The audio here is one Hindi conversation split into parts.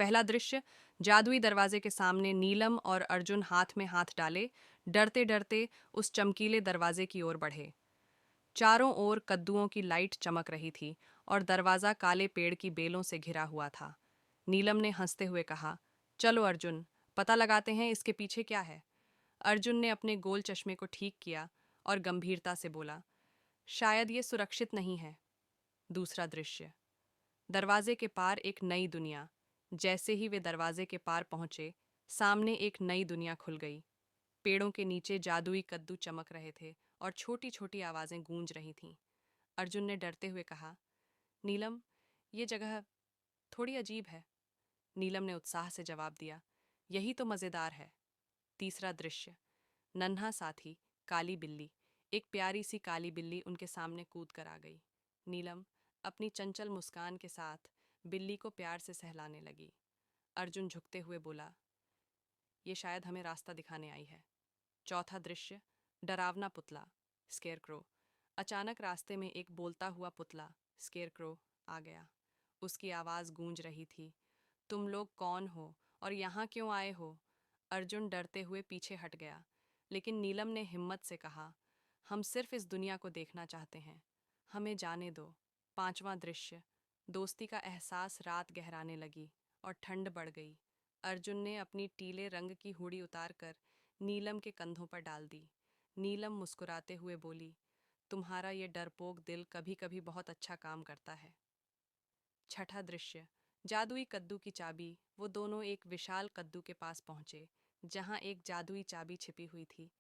पहला दृश्य, जादुई दरवाजे के सामने नीलम और अर्जुन हाथ में हाथ डाले डरते डरते उस चमकीले दरवाजे की ओर बढ़े। चारों ओर कद्दुओं की लाइट चमक रही थी और दरवाजा काले पेड़ की बेलों से घिरा हुआ था। नीलम ने हंसते हुए कहा, चलो अर्जुन, पता लगाते हैं इसके पीछे क्या है। अर्जुन ने अपने गोल चश्मे को ठीक किया और गंभीरता से बोला, शायद ये सुरक्षित नहीं है। दूसरा दृश्य, दरवाजे के पार एक नई दुनिया। जैसे ही वे दरवाजे के पार पहुंचे, सामने एक नई दुनिया खुल गई। पेड़ों के नीचे जादुई कद्दू चमक रहे थे और छोटी छोटी आवाजें गूंज रही थीं। अर्जुन ने डरते हुए कहा, नीलम, ये जगह थोड़ी अजीब है। नीलम ने उत्साह से जवाब दिया, यही तो मजेदार है। तीसरा दृश्य, नन्हा साथी, काली बिल्ली। एक प्यारी सी काली बिल्ली उनके सामने कूद कर आ गई। नीलम अपनी चंचल मुस्कान के साथ बिल्ली को प्यार से सहलाने लगी। अर्जुन झुकते हुए बोला, ये शायद हमें रास्ता दिखाने आई है। चौथा दृश्य, डरावना पुतला, स्केयरक्रो। अचानक रास्ते में एक बोलता हुआ पुतला, स्केयरक्रो, आ गया। उसकी आवाज़ गूंज रही थी, तुम लोग कौन हो और यहाँ क्यों आए हो? अर्जुन डरते हुए पीछे हट गया, लेकिन नीलम ने हिम्मत से कहा, हम सिर्फ इस दुनिया को देखना चाहते हैं, हमें जाने दो। पांचवा दृश्य, दोस्ती का एहसास। रात गहराने लगी और ठंड बढ़ गई। अर्जुन ने अपनी टीले रंग की हुडी उतारकर नीलम के कंधों पर डाल दी। नीलम मुस्कुराते हुए बोली, तुम्हारा ये डरपोक दिल कभी कभी बहुत अच्छा काम करता है। छठा दृश्य, जादुई कद्दू की चाबी। वो दोनों एक विशाल कद्दू के पास पहुंचे, जहां एक जादुई चाबी छिपी हुई थी।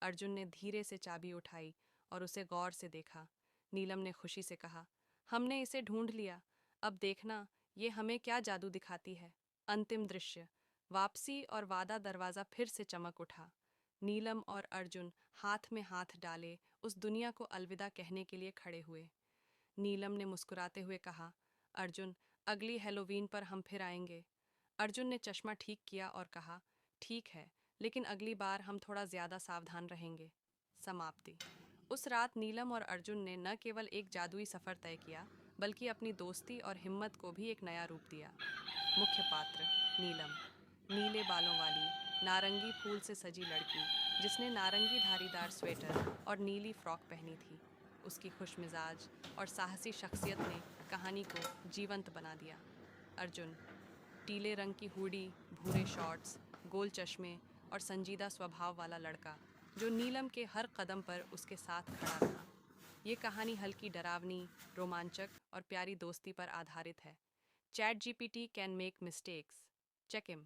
अर्जुन ने धीरे से चाबी उठाई और उसे गौर से देखा। नीलम ने खुशी से कहा, हमने इसे ढूंढ लिया। अब देखना ये हमें क्या जादू दिखाती है। अंतिम दृश्य, वापसी और वादा। दरवाजा फिर से चमक उठा। नीलम और अर्जुन हाथ में हाथ डाले उस दुनिया को अलविदा कहने के लिए खड़े हुए। नीलम ने मुस्कुराते हुए कहा, अर्जुन, अगली हैलोवीन पर हम फिर आएंगे। अर्जुन ने चश्मा ठीक किया और कहा, ठीक है, लेकिन अगली बार हम थोड़ा ज्यादा सावधान रहेंगे। समाप्ति। उस रात नीलम और अर्जुन ने न केवल एक जादुई सफर तय किया, बल्कि अपनी दोस्ती और हिम्मत को भी एक नया रूप दिया। मुख्य पात्र, नीलम, नीले बालों वाली नारंगी फूल से सजी लड़की, जिसने नारंगी धारीदार स्वेटर और नीली फ्रॉक पहनी थी। उसकी खुशमिजाज और साहसी शख्सियत ने कहानी को जीवंत बना दिया। अर्जुन, टीले रंग की हुडी, भूरे शॉर्ट्स, गोल चश्मे और संजीदा स्वभाव वाला लड़का, जो नीलम के हर कदम पर उसके साथ खड़ा था। ये कहानी हल्की, डरावनी, रोमांचक और प्यारी दोस्ती पर आधारित है। Chat GPT can make mistakes, check him.